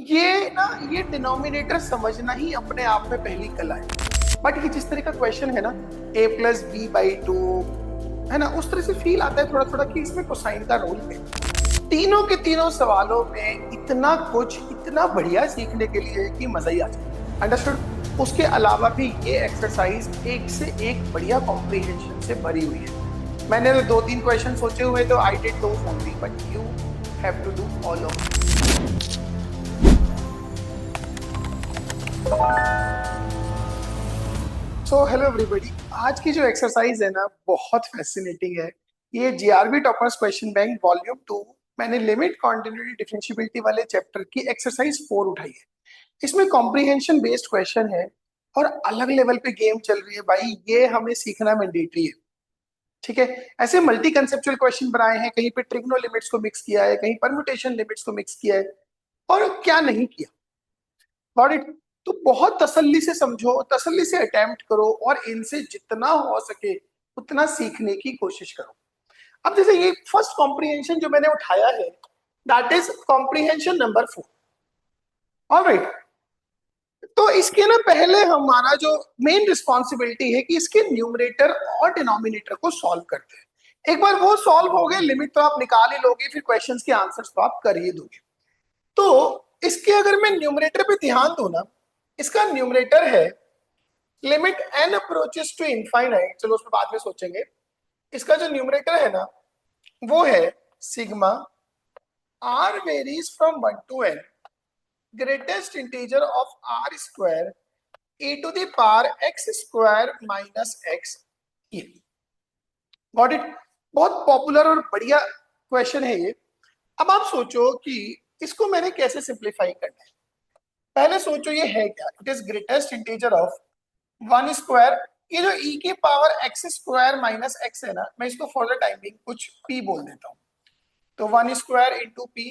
ये डिनोमिनेटर समझना ही अपने आप में पहली कला है। बट ये जिस तरह का क्वेश्चन है ना, a plus B by two, है ना, उस तरह से फील आता है थोड़ा थोड़ा कि इसमें कोसाइन का रोल है। तीनों के तीनों सवालों में इतना कुछ, इतना बढ़िया सीखने के लिए है कि मजा ही आ जाए। अंडरस्टूड। उसके अलावा भी ये एक्सरसाइज एक से एक बढ़िया कॉम्प्रिहेंशन से भरी हुई है। मैंने तो दो तीन क्वेश्चन सोचे हुए, तो I did those only, but you have to do all of. So hello everybody, आज की जो एक्सरसाइज है ना, बहुत फैसिनेटिंग है। ये GRB toppers question bank volume 2, मैंने लिमिट कॉन्टिन्यूटी डिफरेंशिएबिलिटी वाले चैप्टर की एक्सरसाइज 4 उठाई है। इसमें कॉम्प्रिहेंशन बेस्ड क्वेश्चन है और अलग लेवल पे गेम चल रही है भाई। ये हमें सीखना मैंडेटरी है, ठीक है। ऐसे मल्टी कंसेप्चुअल क्वेश्चन बनाए हैं, कहीं पे ट्रिग्नो लिमिट्स को मिक्स किया है, कहीं परम्यूटेशन लिमिट्स को मिक्स किया है, और क्या नहीं किया। Got it. तो बहुत तसल्ली से समझो, तसल्ली से अटेम्प्ट करो और इनसे जितना हो सके उतना सीखने की कोशिश करो। अब जैसे ये फर्स्ट कॉम्प्रिहेंशन जो मैंने उठाया है, that is comprehension number 4। Alright. तो इसके ना पहले हमारा जो मेन रिस्पॉन्सिबिलिटी है कि इसके न्यूमरेटर और डिनोमिनेटर को सॉल्व करते हैं। एक बार वो सॉल्व हो गए, लिमिट तो आप निकाल ही लोगे, फिर क्वेश्चंस के आंसर्स तो आप कर ही दोगे। तो इसके अगर मैं न्यूमरेटर पे ध्यान दूं ना, इसका न्यूमरेटर है limit N approaches to infinite. चलो उस पर बाद में सोचेंगे। इसका जो न्यूमरेटर है ना, वो है sigma R varies from 1 to N greatest integer of R square e to the power X square minus X. ये गॉट इट। बहुत पॉपुलर और बढ़िया क्वेश्चन है ये। अब आप सोचो कि इसको मैंने कैसे सिंप्लीफाई करना है। पहले सोचो ये है क्या। It is greatest integer of 1 square. ये जो e की power X square minus X है ना, मैं इसको फॉर द टाइमिंग कुछ p बोल देता हूँ। तो 1 square into P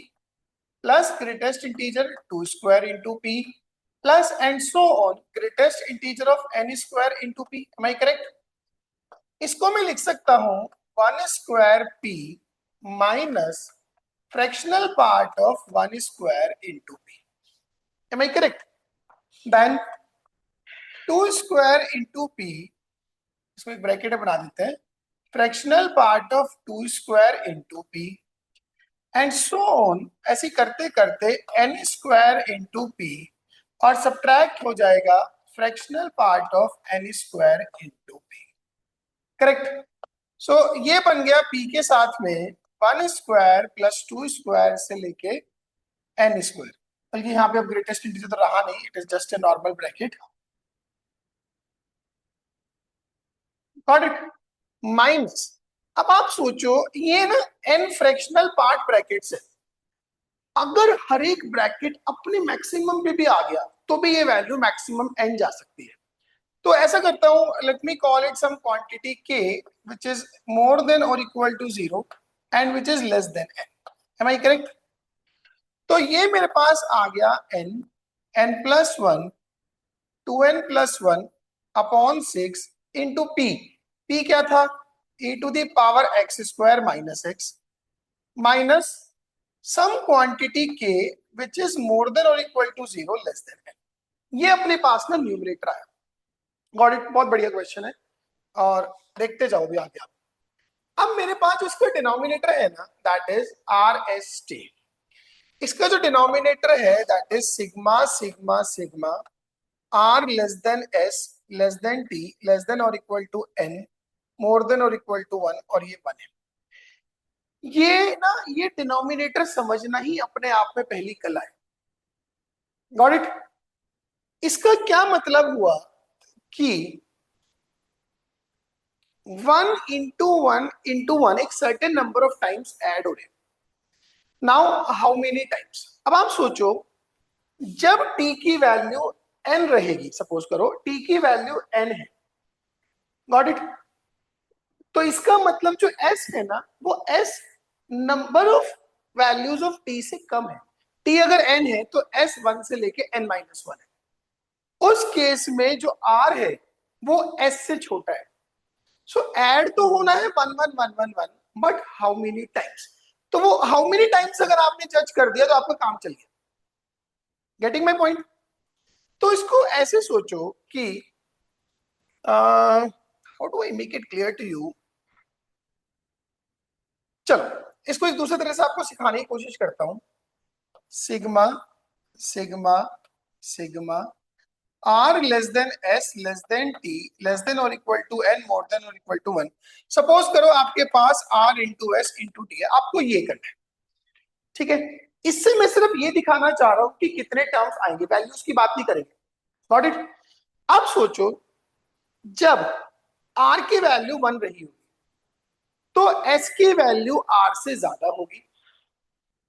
plus greatest integer 2 square into P plus and so on greatest integer of n square into P. Am I correct? इसको मैं लिख सकता हूं 1 square P minus fractional part of 1 square into P. Am I correct? Then 2 square into P, इसको एक bracket बना देते हैं, fractional part of 2 square into P and so on. ऐसे करते करते एन स्क्वायर इंटू पी और सब्ट्रैक्ट हो जाएगा fractional part of N square into P. Correct. So ये बन गया पी के साथ में 1 स्क्वायर प्लस 2 स्क्वायर से लेके एन स्क्वायर। बल्कि यहाँ पे अब ग्रेटेस्ट इंटीजर तो रहा नहीं, it is just a normal bracket. Got it. Minus, अब आप सोचो ये ना एन फ्रैक्शनल पार्ट ब्रैकेट्स है। अगर हर एक ब्रैकेट अपने मैक्सिमम पे भी आ गया तो भी ये वैल्यू मैक्सिमम एन जा सकती है। तो ऐसा करता हूं, let me call it some quantity K which is more than और equal to 0 and which is less than N. Am I correct? तो ये मेरे पास आ गया N, N plus one, 2n plus one upon 6 into P. P क्या था? e to the power X square minus X minus some quantity K which is more than और equal to 0 less than N. ये अपने पास ना numerator आया। Got it. बहुत बढ़िया question है और देखते जाओ भी आगे आप। अब मेरे पास जो इसका डिनोमिनेटर है ना, that is R S T. इसका जो डिनोमिनेटर है that is sigma sigma sigma R less than S less than T less than और equal to N more than और इक्वल टू 1, और ये 1 है। ये डिनोमिनेटर समझना ही अपने आप में पहली कला है। Got it. इसका क्या मतलब हुआ कि 1 इंटू वन इंटू वन एक certain number of times add हो रहे। Now how many times? अब आप सोचो, जब t की वैल्यू n रहेगी, सपोज करो t की वैल्यू n है। Got it. तो इसका मतलब जो s है ना, वो s number of values of t से कम है। t अगर n है तो s 1 से लेके n माइनस 1 है। उस केस में जो r है वो s से छोटा है। सो ऐड तो होना है 1 1 1 1 1, बट हाउ मेनी टाइम्स? तो वो हाउ मेनी टाइम्स अगर आपने जज कर दिया तो आपका काम चल गया। Getting my point? तो इसको ऐसे सोचो कि how do I make it clear to you. चलो इसको एक दूसरे तरह से आपको सिखाने की कोशिश करता हूं। Sigma sigma sigma R less than S less than T less than और equal to N more than और इक्वल टू वन। सपोज करो आपके पास R into S into T है, आपको ये करना है, ठीक है। इससे मैं सिर्फ ये दिखाना चाह रहा हूं कि कितने टर्म्स आएंगे, वैल्यूज की बात नहीं करेंगे। Got it? अब सोचो जब आर की वैल्यू 1 रही होगी तो एस की वैल्यू आर से ज्यादा होगी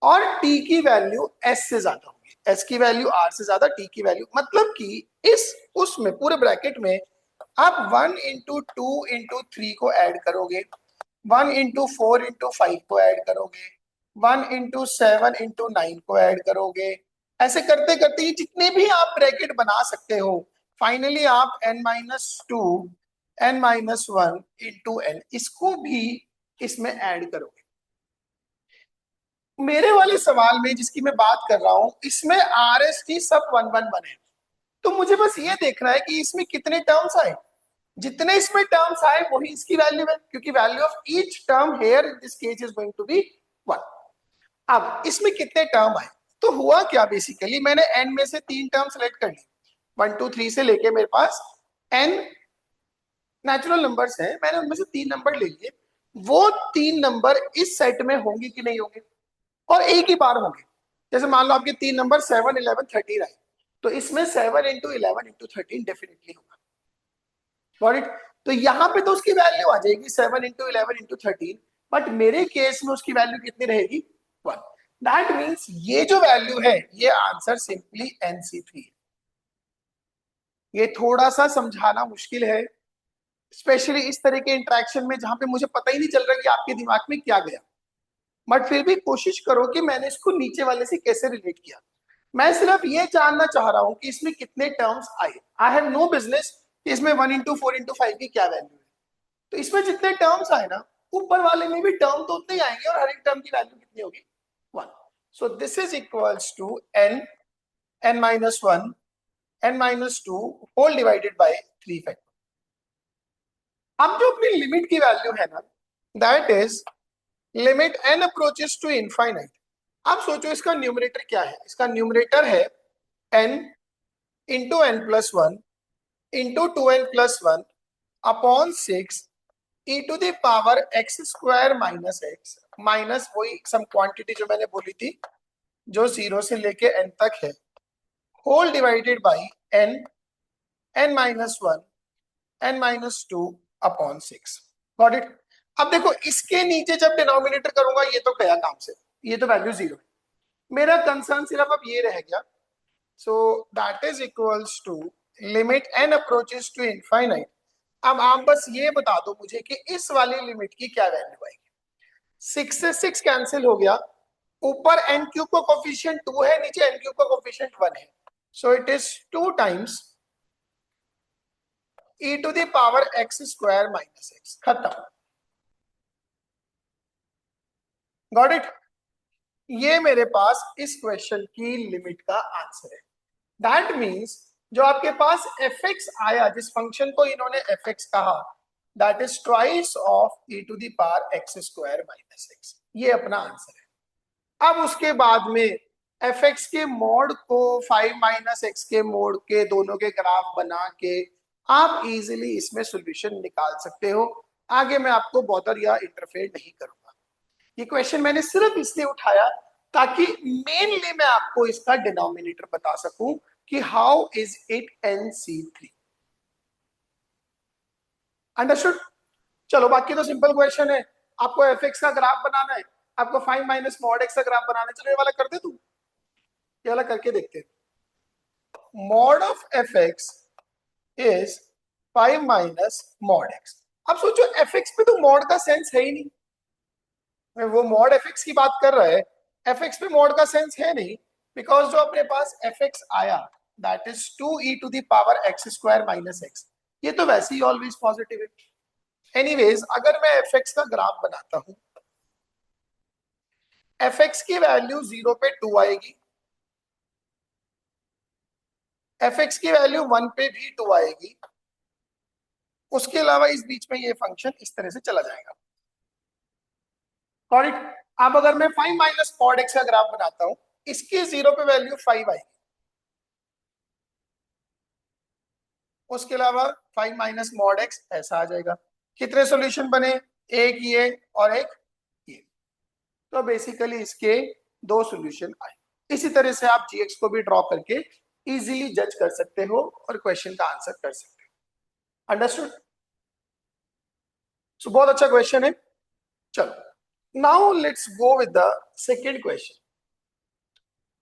और टी की वैल्यू एस से ज्यादा होगी। एस की वैल्यू आर से ज्यादा, टी की वैल्यू, मतलब कि इस उसमें पूरे ब्रैकेट में आप 1 into 2 into 3 को ऐड करोगे, 1 into 4 into 5 को ऐड करोगे, 1 into 7 into 9 को ऐड करोगे। ऐसे करते करते ये जितने भी आप ब्रैकेट बना सकते हो, फाइनली आप n-2 n-1 into n इसको भी इसमें ऐड करोगे। मेरे वाले सवाल में जिसकी मैं बात कर रहा हूं इसमें आर एस टी सब 1 1 1 है। तो मुझे बस ये देखना है कि इसमें कितने टर्म्स आए। जितने इसमें टर्म्स आए वही इसकी वैल्यू है, क्योंकि value of each term here in this case is going to be 1। अब इसमें कितने टर्म आए, तो हुआ क्या, बेसिकली मैंने n में से 3 टर्म सेलेक्ट कर ली, 1 2 3 से लेके मेरे पास n नेचुरल नंबर्स हैं, मैंने उनमें से 3 नंबर ले लिए। वो 3 नंबर इस सेट में होंगे कि नहीं होंगे, और एक ही बार होंगे। जैसे मान लो आपके 3 नंबर 7 11 13 आए, तो इसमें 7 into 11 into 13 डेफिनेटली होगा। Got it? तो यहाँ पे तो उसकी वैल्यू आ जाएगी 7 into 11 into 13, बट मेरे केस में उसकी वैल्यू कितनी रहेगी, 1। दैट मीन्स ये जो वैल्यू है ये आंसर सिंपली NC3 है। ये थोड़ा सा समझाना मुश्किल है, स्पेशली इस तरह के इंटरेक्शन में जहां पे मुझे पता ही नहीं चल रहा कि आपके दिमाग में क्या गया। बट फिर भी कोशिश करो कि मैंने इसको नीचे वाले से कैसे रिलेट किया। मैं सिर्फ ये जानना चाह रहा हूं कि इसमें कितने टर्म्स आए। आई हैव नो बिजनेस कि इसमें 1 into 4 into 5 की क्या वैल्यू है। तो इसमें जितने टर्म्स आए ना, ऊपर वाले में भी टर्म तो उतने ही आएंगे, और हर एक टर्म की वैल्यू कितनी होगी, 1। So this is equals to n n-1 n-2 whole divided by 3 factor. अब जो अपनी लिमिट की वैल्यू है ना, that is limit n approaches to infinite. अब सोचो इसका न्यूमरेटर क्या है। इसका न्यूमरेटर है n into N plus one into 2n+1 upon 6 e to the power X square minus X, minus वही सम क्वांटिटी जो मैंने बोली थी जो 0 से लेके n तक है, whole divided by n n-1 n-2 upon 6। Got it? अब देखो इसके नीचे जब डिनोमिनेटर करूंगा ये तो गया काम से, ये तो वैल्यू 0 है। मेरा कंसर्न सिर्फ अब ये रह गया, so that is equals to limit n approaches to infinite. अब आप बस ये बता दो मुझे कि इस वाली लिमिट की क्या वैल्यू आएगी। 6 से 6 कैंसिल हो गया, ऊपर n क्यूब का कोफिशिएंट 2 है, नीचे n क्यूब का कोफिशिएंट 1 है, so it is 2 times e to the power X square minus X. खत्म। Got it? ये मेरे पास इस क्वेश्चन की लिमिट का आंसर है। दैट मीन्स जो आपके पास एफ एक्स आया, जिस फंक्शन को इन्होंने एफ एक्स कहा, that is twice of e to the power X square minus X. ये अपना आंसर है। अब उसके बाद में एफ एक्स के मोड को 5 माइनस एक्स के मोड के दोनों के ग्राफ बना के आप इजीली इसमें सॉल्यूशन निकाल सकते हो। आगे मैं आपको बॉदर या इंटरफेयर नहीं करूंगा। ये क्वेश्चन मैंने सिर्फ इसलिए उठाया ताकि मेनली मैं आपको इसका डिनोमिनेटर बता सकूं कि how is it NC3। Understood? चलो बाकी तो सिंपल क्वेश्चन है। आपको एफ एक्स का ग्राफ बनाना है, आपको 5 माइनस मॉड एक्स का ग्राफ बनाना है। चलो ये वाला कर दे तू, ये वाला करके देखते हैं। Mod of F X is 5 minus mod x. अब सोचो एफ एक्स पे तो मॉड का सेंस है ही नहीं, वो मॉड एफ एक्स की बात कर रहा है, एफ एक्स पे मॉड का सेंस है नहीं, बिकॉज जो अपने पास एफ एक्स आया that is 2 e to the power X square minus X, ये तो वैसे ही ऑलवेज पॉजिटिव है। एनीवेज अगर मैं एफ एक्स का ग्राफ बनाता हूं, एफ एक्स की वैल्यू 0 पे 2 आएगी, एफ एक्स की वैल्यू 1 पे भी 2 आएगी, उसके अलावा इस बीच में ये फंक्शन इस तरह से चला जाएगा। करेक्ट। अब अगर मैं 5 माइनस कॉड एक्स का ग्राफ बनाता हूं, इसकी 0 पे वैल्यू 5 आएगी, उसके अलावा 5 माइनस मॉड एक्स ऐसा आ जाएगा। कितने सॉल्यूशन बने? एक ये और एक ये। तो बेसिकली इसके दो सॉल्यूशन आए। इसी तरह से आप जीएक्स को भी ड्रॉ करके इजीली जज कर सकते हो और क्वेश्चन का आंसर कर सकते हो। अंडरस्टूड? सो बहुत अच्छा क्वेश्चन है। चलो now let's go with the second question.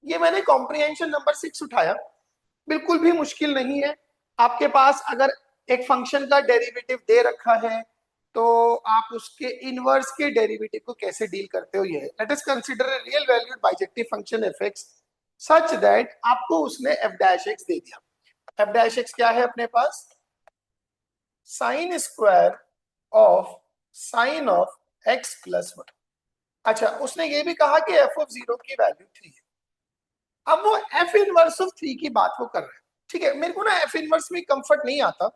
ये मैंने कॉम्प्रिहेंशन नंबर 6 उठाया, बिल्कुल भी मुश्किल नहीं है। आपके पास अगर एक फंक्शन का डेरिवेटिव दे रखा है तो आप उसके इनवर्स के डेरिवेटिव को कैसे डील करते हो ये है। Let us consider a real valued bijective function F x such that आपको उसने एफ डैश एक्स दे दिया। एफ डैश एक्स क्या है अपने पास? Sine square of sine of X plus one. अच्छा, उसने ये भी कहा कि एफ ऑफ जीरो की वैल्यू 3 है। अब वो एफ इनवर्स ऑफ 3 की बात वो कर रहे हैं। ठीक है, मेरे को ना एफ इनवर्स में कंफर्ट नहीं आता।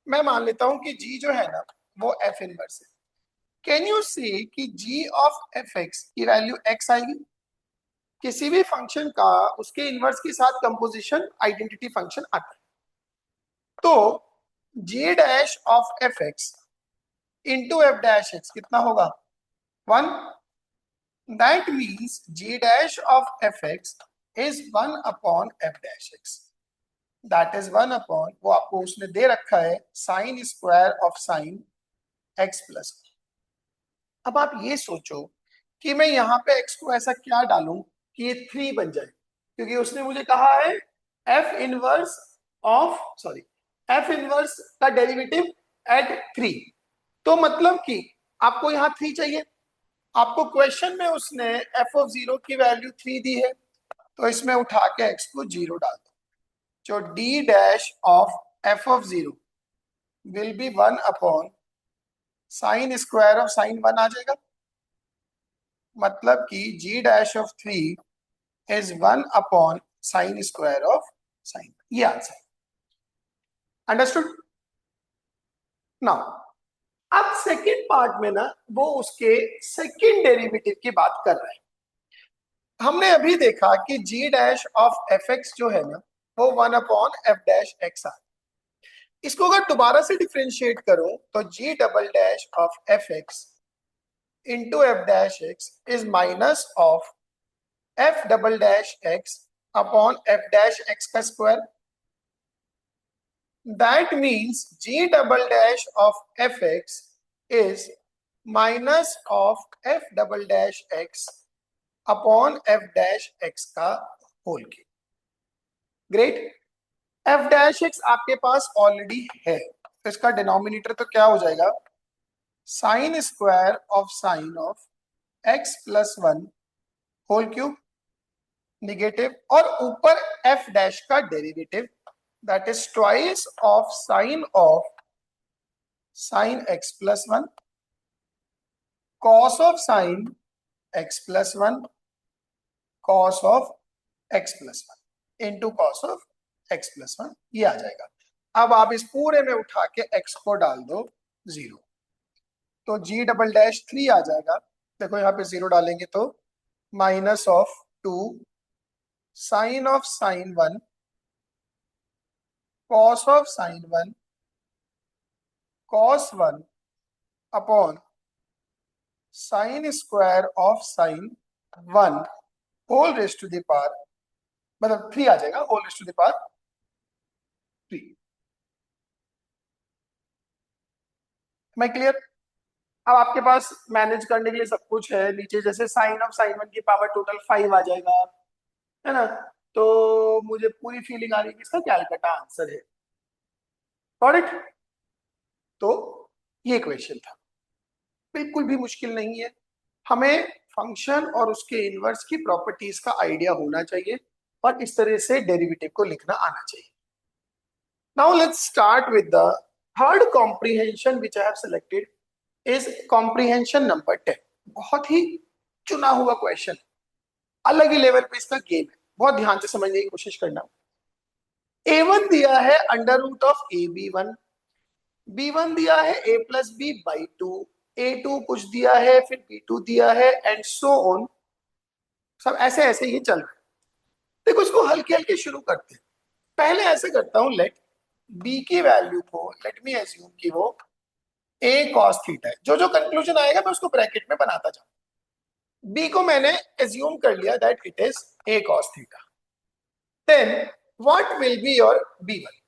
मैं मान लेता हूं कि जी जो है ना वो एफ इनवर्स है। कैन यू सी कि जी ऑफ एफ एक्स की वैल्यू एक्स आएगी? किसी भी फंक्शन का उसके इनवर्स के साथ कंपोजिशन आइडेंटिटी फंक्शन आता है। तो G dash of F X into F dash X कितना होगा? 1। That means G dash of F X is 1 upon F dash X. That is 1 upon, वो आपको उसने दे रखा है, sine square of sine X plus. अब आप ये सोचो कि मैं यहाँ पे x को ऐसा क्या डालूं कि ये 3 बन जाए, क्योंकि उसने मुझे कहा है f inverse of sorry f inverse का डेरिवेटिव एट 3। तो मतलब कि आपको यहाँ 3 चाहिए। आपको क्वेश्चन में उसने f ऑफ 0 की वैल्यू 3 दी है, तो इसमें उठा के x को 0 डाल दो। जो d dash of f of 0 will be 1 upon sine square of sine 1 आ जाएगा। मतलब कि g dash of 3 is 1 upon sine square of sign. ये आंसर। अंडरस्टूड? नाउ अब सेकेंड पार्ट में ना वो उसके सेकेंड डेरिवेटिव की बात कर रहे हैं। हमने अभी देखा कि g dash of F x जो है ना वो 1 अपॉन एफ डैश एक्स आ। इसको अगर दोबारा से डिफ्रेंशिएट करूं तो g double dash of F X into F dash x is minus of F double dash x upon F dash x का square. That means g double dash of fx is minus of f double dash x upon f dash x का whole की। Great. f dash x आपके पास already है, तो इसका denominator तो क्या हो जाएगा? Sine square of sine of x plus 1 whole cube negative, और ऊपर f डैश का derivative that is twice of sine of sine x plus 1 cos of sine x plus 1 cos of x plus 1 into cos of x plus 1, ये आ जाएगा। अब आप इस पूरे में उठा के x को डाल दो 0, तो g डबल डैश 3 आ जाएगा। देखो यहाँ पे 0 डालेंगे तो minus of 2 sine of sine 1 cos of sine 1 cos 1 upon sine square of sine 1 whole raised to the power, मतलब 3 आ जाएगा, whole raised to the power 3। मैं क्लियर? अब आपके पास मैनेज करने के लिए सब कुछ है नीचे, जैसे साइन ऑफ साइन 1 की पावर टोटल 5 आ जाएगा, है ना? तो मुझे पूरी फीलिंग आ रही है कि इसका कैलकाटा आंसर है। करेक्ट? तो ये क्वेश्चन था, बिल्कुल भी मुश्किल नहीं है। हमें फंक्शन और उसके इनवर्स की प्रॉपर्टीज का आइडिया होना चाहिए और इस तरह से डेरिवेटिव को लिखना आना चाहिए। Now let's start with the third comprehension which I have selected is comprehension number 10। बहुत ही चुना हुआ क्वेश्चन, अलग ही लेवल पे इसका गेम है, बहुत ध्यान से समझने की कोशिश करना। A1 दिया है under root of A B1, B1 दिया है a plus B by two, A2 कुछ दिया है, फिर B2 दिया है, एंड सो ऑन। सब ऐसे ऐसे ही चल रहा है। देखो इसको हल्के हल्के शुरू करते हैं। पहले ऐसे करता हूं, लेट b की वैल्यू को, लेट मी एज्यूम कि वो a cos थीटा है। जो जो कंक्लूजन आएगा मैं उसको ब्रैकेट में बनाता जाऊं। b को मैंने एज्यूम कर लिया that it is a cos theta. Then what will be your b1?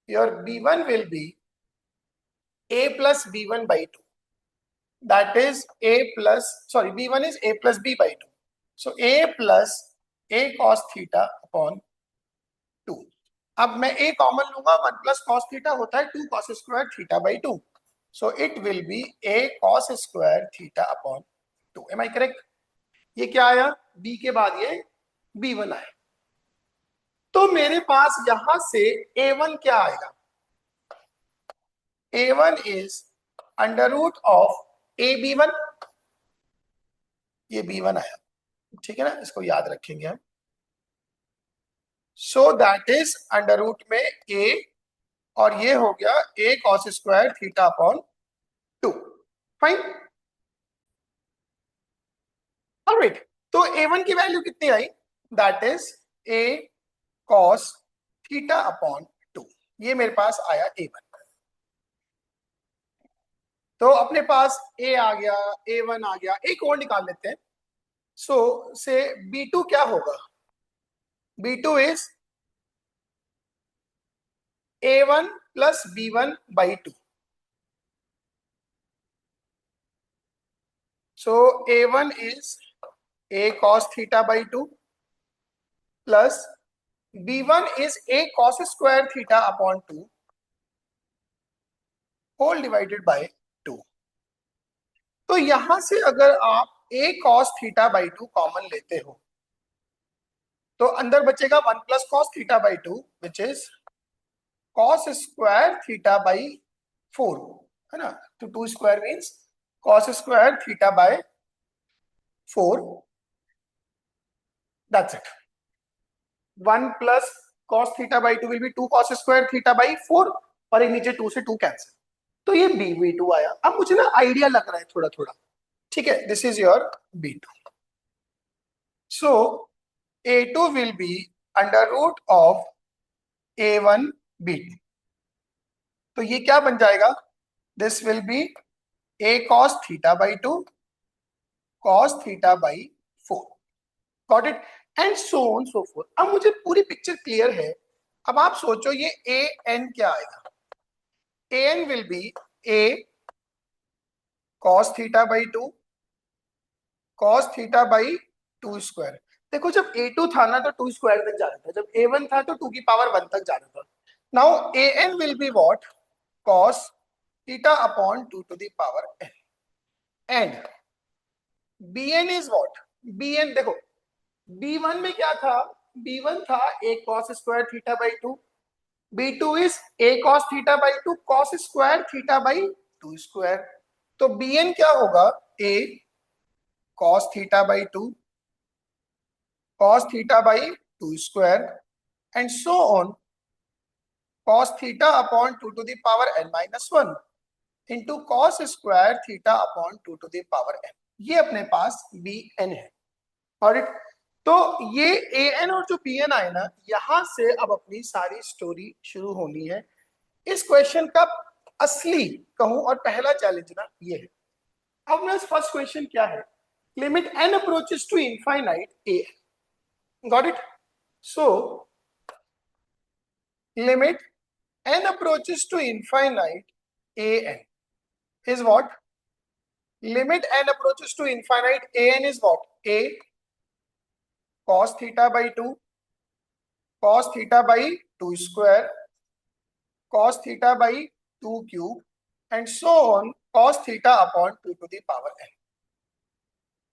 Your b1 will be a plus b1 by 2. That is a plus, sorry, b1 is a plus b by 2. So a plus a cos theta upon 2. अब मैं a common लूंगा, 1 plus cos theta होता है 2 cos square theta by 2. So it will be a cos square theta upon 2. Am I correct? ये क्या आया? b के बाद ये b1 आया। तो मेरे पास यहां से a1 क्या आएगा? a1 is under root of a b1, ये b1 आया, ठीक है ना, इसको याद रखेंगे हम। So that is under root में a, और ये हो गया a cos square theta upon 2। Fine, alright. तो a1 की वैल्यू कितनी आई? That is a cos theta upon 2। ये मेरे पास आया a1। तो अपने पास a आ गया, a1 आ गया, एक और निकाल लेते हैं। सो से b2 क्या होगा? b2 is a1 plus b1 by 2। So a1 is a cos theta by 2 plus b1 is a cos square theta upon 2 whole divided by 2। तो यहां से अगर आप a cos theta by 2 common लेते हो तो अंदर बचेगा 1 plus cos theta by 2 which is cos square theta by 4, है ना। तो 2 square means cos square theta by 4, that's it। 1 plus cos theta by 2 will be 2 cos square theta by 4, और एक नीचे 2 से 2 कैंसिल। तो ये b2 आया। अब मुझे ना आइडिया लग रहा है थोड़ा थोड़ा, ठीक है। This is your b2। सो a2 will be under root of a1 b2। तो ये क्या बन जाएगा? This will be a cos theta by 2 cos theta by 4। Got it? And so on so forth. अब मुझे पूरी पिक्चर क्लियर है। अब आप सोचो ये a n क्या आएगा? a n will be a cos theta by 2 cos theta by 2 square. देखो जब a2 था ना तो 2 स्क्वायर तक जा रहा था, जब a1 था तो 2 की पावर 1 तक जा रहा था। Now an will be what? cos theta upon 2 to the power n, and bn is what? bn देखो b1 में क्या था? b1 था a cos square theta by 2, b2 is a cos theta by 2 cos square theta by 2 square. तो bn क्या होगा? a cos theta by 2 cos theta by 2 square and so on cos theta upon 2 to the power n minus 1 into cos square theta upon 2 to the power n। ये अपने पास bn है। और तो ये an और जो bn आए ना, यहां से अब अपनी सारी स्टोरी शुरू होनी है। इस क्वेश्चन का असली कहूं और पहला चैलेंज ना ये है। अब मेरा फर्स्ट क्वेश्चन क्या है? Limit n approaches to infinite an। Got it? So limit n approaches to infinite an is what? Limit n approaches to infinite an is what? A cos theta by 2 cos theta by 2 square cos theta by 2 cube and so on cos theta upon 2 to the power n।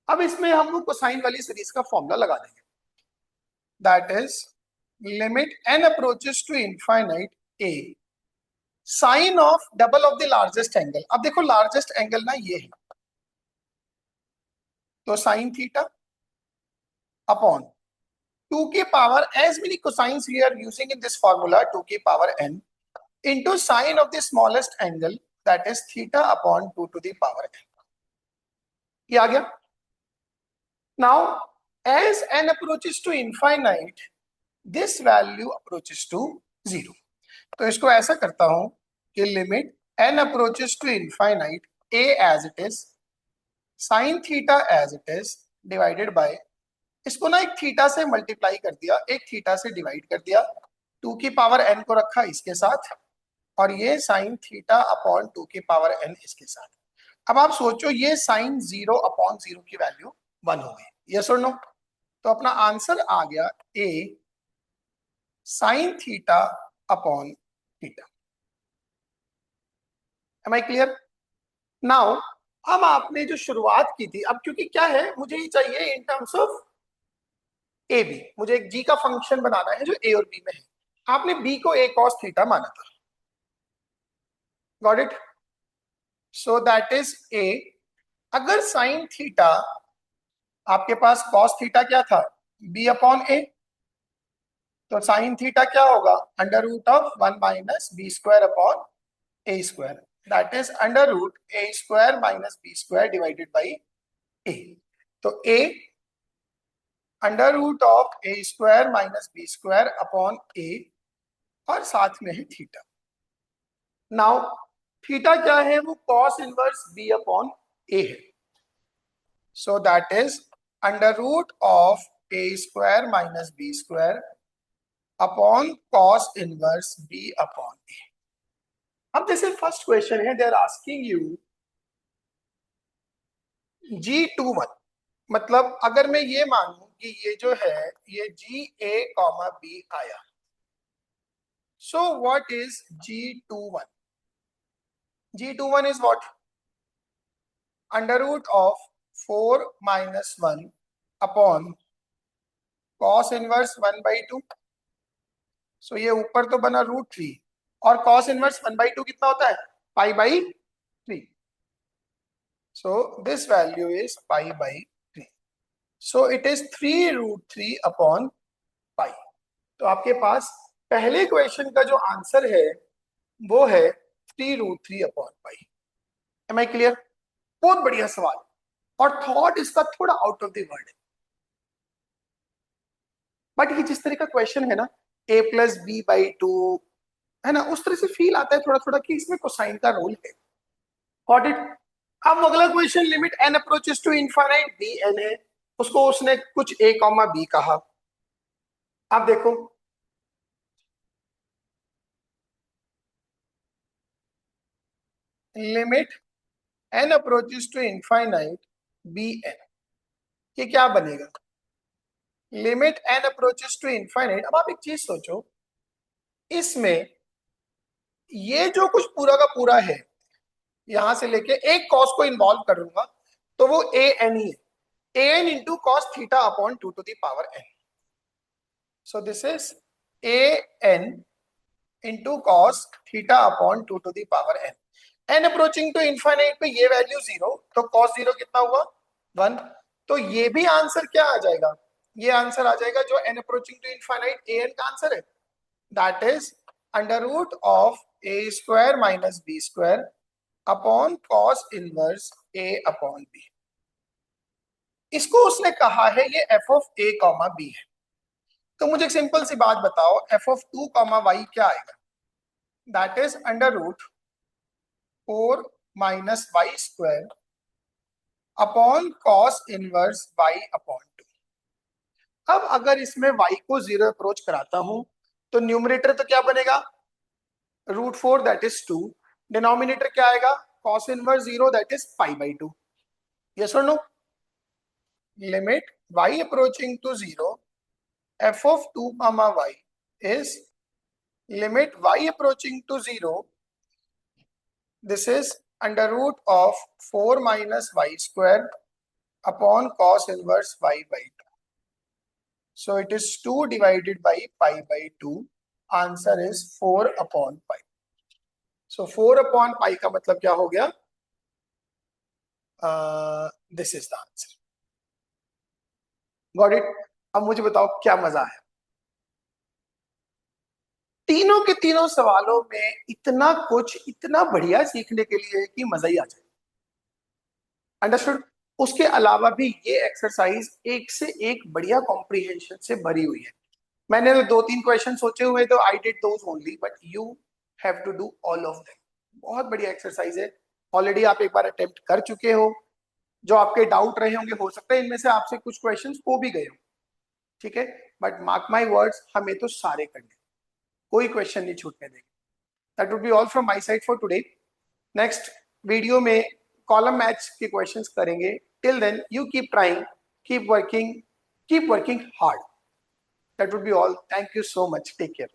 अब इसमें हम लोग cosine वाली series का formula लगा देंगे। That is limit n approaches to infinite a sine of double of the largest angle. अब देखो लार्जेस्ट एंगल ना ये है, तो साइन थीटा अपॉन 2 की power as many cosines we are using in this formula 2 की power n into sine of the smallest angle that is theta upon 2 to the power n. ये आ गया. Now as n approaches to infinite this value approaches to 0. तो इसको ऐसा करता हूं कि limit n approaches to infinite a as it is sin theta as it is divided by, इसको ना एक थीटा से मल्टीप्लाई कर दिया, एक थीटा से डिवाइड कर दिया, 2 की पावर n को रखा इसके साथ और ये साइन थीटा अपॉन 2 की पावर n इसके साथ. अब आप सोचो ये साइन 0 अपॉन 0 की वैल्यू 1 हो गई. यस और नो? तो अपना आंसर आ गया a sine theta upon theta. Am I clear? Now अब आपने जो शुरुआत की थी, अब क्योंकि क्या है मुझे ये चाहिए in terms of A B, मुझे एक जी का फंक्शन बनाना है जो ए और बी में है. आपने बी को ए कॉस थीटा माना था. Got it? So that is a. अगर साइन थीटा आपके पास कॉस थीटा क्या था बी अपॉन ए, तो साइन थीटा क्या होगा under root of 1 minus B square upon A square, that is under root A square minus B square divided by A. तो A under root of A square minus B square upon A और साथ में है theta. Now theta क्या है वो cos inverse B upon A है. So that is under root of A square minus B square upon cos inverse B upon A. अब जैसे फर्स्ट क्वेश्चन है, they are asking you G21, मतलब अगर मैं ये मानूं कि ये जो है ये जी ए कॉमा बी आया, so what is G21? G21 is what? Under root of 4 minus 1 upon cos inverse 1 by 2. So ये ऊपर तो बना √3 और cos inverse 1 by 2 कितना होता है pi by 3. So this value is pi by 3. So it is 3√3 upon pi. तो आपके पास पहले क्वेश्चन का जो आंसर है वो है 3√3 upon pi. Am I clear? बहुत बढ़िया सवाल और थॉट इसका थोड़ा आउट ऑफ द वर्ड है, बट ये जिस तरह का क्वेश्चन है ना a प्लस बी बाई 2 है ना, उस तरह से फील आता है थोड़ा थोड़ा कि इसमें कोसाइन का रोल है. Got it? अब अगला question limit n approaches to infinite B N है, उसको उसने कुछ a कॉमा बी कहा. आप देखो limit n approaches to infinite B N, ये क्या बनेगा limit n approaches to infinite. अब आप एक चीज सोचो, इसमें ये जो कुछ पूरा का पूरा है यहां से लेके एक कॉस को इन्वॉल्व करूंगा तो वो ए एन ही है, A N into cos theta upon 2 to the power n. So this is A N into cos theta upon 2 to the power n. n approaching to infinite पे ये वैल्यू 0, तो cos 0 कितना हुआ 1. तो ये भी आंसर क्या आ जाएगा, ये आंसर आ जाएगा जो n approaching to infinite A N का आंसर है, that is under root of A square minus B square upon cos inverse A upon B. इसको उसने कहा है ये F of A comma B है. तो मुझे एक सिंपल सी बात बताओ, एफ ऑफ 2 कॉमा वाई क्या आएगा, that is under root 4 minus Y square upon cos inverse Y upon 2. अब अगर इसमें y को 0 अप्रोच कराता हूं तो न्यूमरेटर तो क्या बनेगा √4 दैट इज 2, डिनोमिनेटर क्या आएगा cos inverse 0 that is pi by 2. Yes और no? Limit y approaching to 0 f of 2 comma y is limit y approaching to 0, this is under root of 4 minus y square upon cos inverse y by 2. So it is 2 divided by pi by 2. Answer is 4 upon pi. So 4 upon pi का मतलब क्या हो गया, this is the answer. Got it? अब मुझे बताओ क्या मजा आया। तीनों के तीनों सवालों में इतना कुछ इतना बढ़िया सीखने के लिए है कि मजा ही आ जाए। अंडरस्टूड। उसके अलावा भी ये एक्सरसाइज एक से एक बढ़िया कॉम्प्रिहेंशन से भरी हुई है। मैंने तो दो तीन क्वेश्चन सोचे हुए, तो I did those only, but you have to do all of them. बहुत बढ़िया एक्सरसाइज है। ऑलरेडी आप एक बार अटेम्प्ट कर चुके हो। जो आपके डाउट रहे होंगे, हो सकता है इनमें से आपसे कुछ क्वेश्चंस हो भी गए हो। ठीक है। बट मार्क माई वर्ड्स, हमें तो सारे करने, कोई क्वेश्चन नहीं छूटने देंगे। That would be all from my side for today. Next video में कॉलम मैच के क्वेश्चंस करेंगे। Till then you keep trying, keep working hard. That would be all. Thank you so much. Take care.